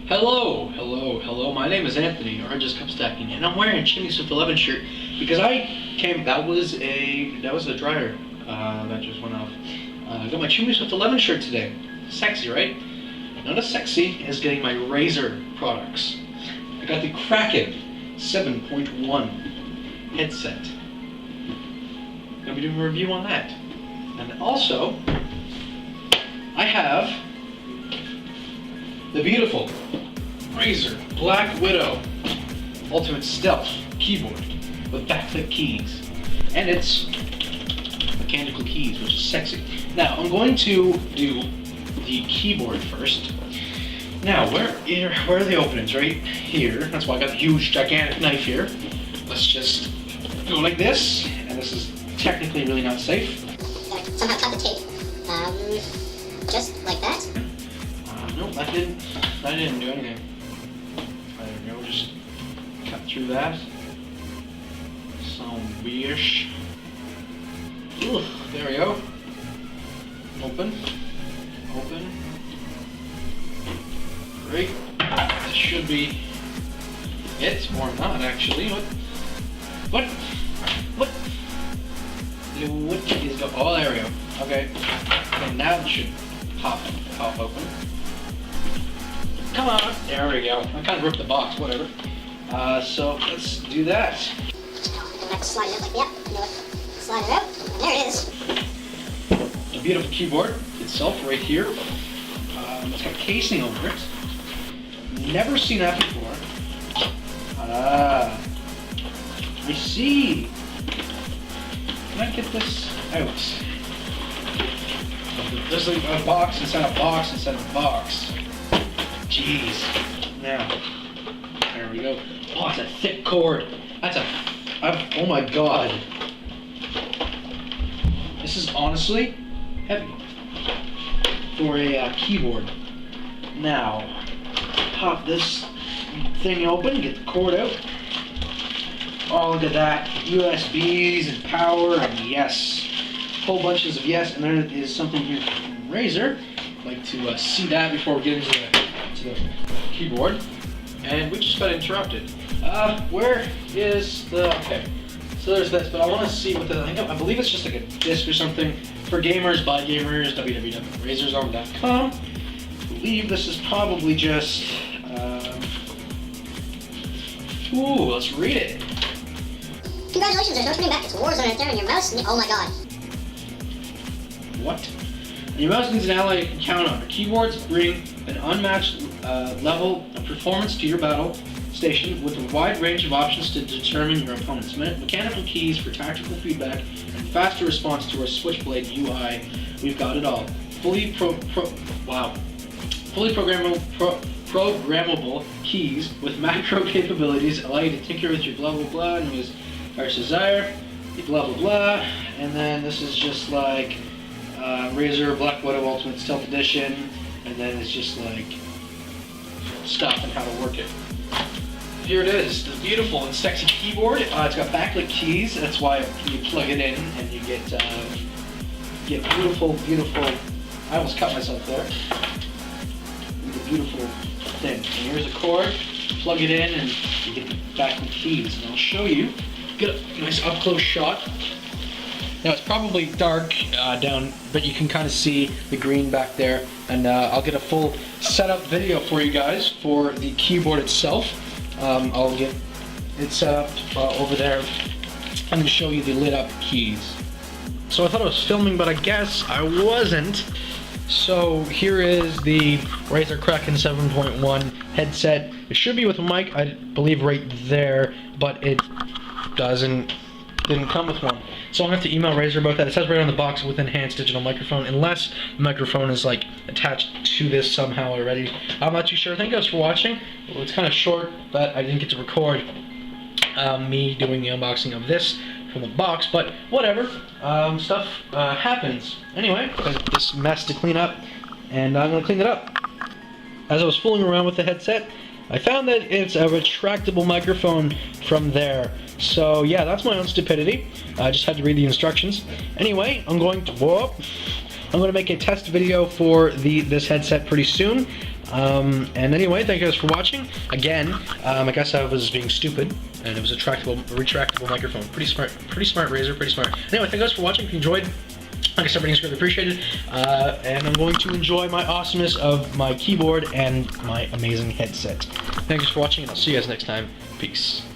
Hello. My name is Anthony, or just Cup Stacking, and I'm wearing a Chimney Swift 11 shirt because that was a dryer that just went off. I got my Chimney Swift 11 shirt today. Sexy, right? Not as sexy as getting my Razer products. I got the Kraken 7.1 headset. Gonna be doing a review on that. And also, I have the beautiful Razer Black Widow Ultimate Stealth keyboard with backlit keys. And it's mechanical keys, which is sexy. Now, I'm going to do the keyboard first. Now, where are the openings? Right here. That's why I got the huge, gigantic knife here. Let's just go like this. And this is technically really not safe. Somehow cut the tape. Just like that. No, that didn't do anything. There we go, just cut through that. Some beerish. There we go. Open. Great. This should be it, or not actually. What is going? Oh, there we go. Okay. So now it should pop open. Come on. There we go. I kind of ripped the box. Whatever. So let's do that. I have to slide it out like, yep. Slide it out. And there it is. The beautiful keyboard itself right here. It's got casing over it. Never seen that before. I see. Can I get this out? There's like a box inside a box inside a box. Jeez. Now, there we go. Oh, it's a thick cord. Oh my god. This is honestly heavy for a keyboard. Now, pop this thing open, get the cord out. Oh, look at that. USBs and power, and yes. Whole bunches of yes, and there is something here from Razer. I'd like to see that before we get into the keyboard. And we just got interrupted. Where is the... Okay, so there's this, but I want to see what I believe it's just like a disc or something. For gamers, by gamers, www.razerzone.com. I believe this is probably just... Ooh, let's read it. Congratulations, there's no turning back. It's Warzone right there on your mouse. Oh my god. What? Your mouse needs an ally you can count on. Keyboards bring an unmatched level of performance to your battle station with a wide range of options to determine your opponent's mechanical keys for tactical feedback and faster response to our Switchblade UI. We've got it all. Fully programmable keys with macro capabilities allow you to tinker with your blah blah blah and use Harsh Desire, blah blah blah, and then this is just like Razer Black Widow Ultimate Stealth Edition, and then it's just like stuff and how to work it. Here it is, the beautiful and sexy keyboard. It's got backlit keys. That's why you plug it in and you get beautiful. I almost cut myself there. The beautiful thing. And here's a cord. Plug it in and you get the backlit keys. And I'll show you. Get a nice up close shot. Now it's probably dark down, but you can kind of see the green back there, and I'll get a full setup video for you guys for the keyboard itself. I'll get it set up over there. I'm going to show you the lit up keys. So I thought I was filming, but I guess I wasn't. So here is the Razer Kraken 7.1 headset. It should be with a mic, I believe right there, but it didn't come with one. So I'm going to have to email Razer about that. It says right on the box with enhanced digital microphone, unless the microphone is like attached to this somehow already. I'm not too sure. Thank you guys for watching. Well, it's kind of short, but I didn't get to record me doing the unboxing of this from the box, but whatever. Stuff happens. Anyway, I got this mess to clean up, and I'm going to clean it up. As I was fooling around with the headset, I found that it's a retractable microphone from there. So yeah, that's my own stupidity. I just had to read the instructions. Anyway, I'm going to make a test video for this headset pretty soon. And anyway, thank you guys for watching. Again, I guess I was being stupid, and it was a retractable microphone. Pretty smart Razer, pretty smart. Anyway, thank you guys for watching. If you enjoyed, like I said, everything's greatly appreciated. And I'm going to enjoy my awesomeness of my keyboard and my amazing headset. Thank you for watching, and I'll see you guys next time. Peace.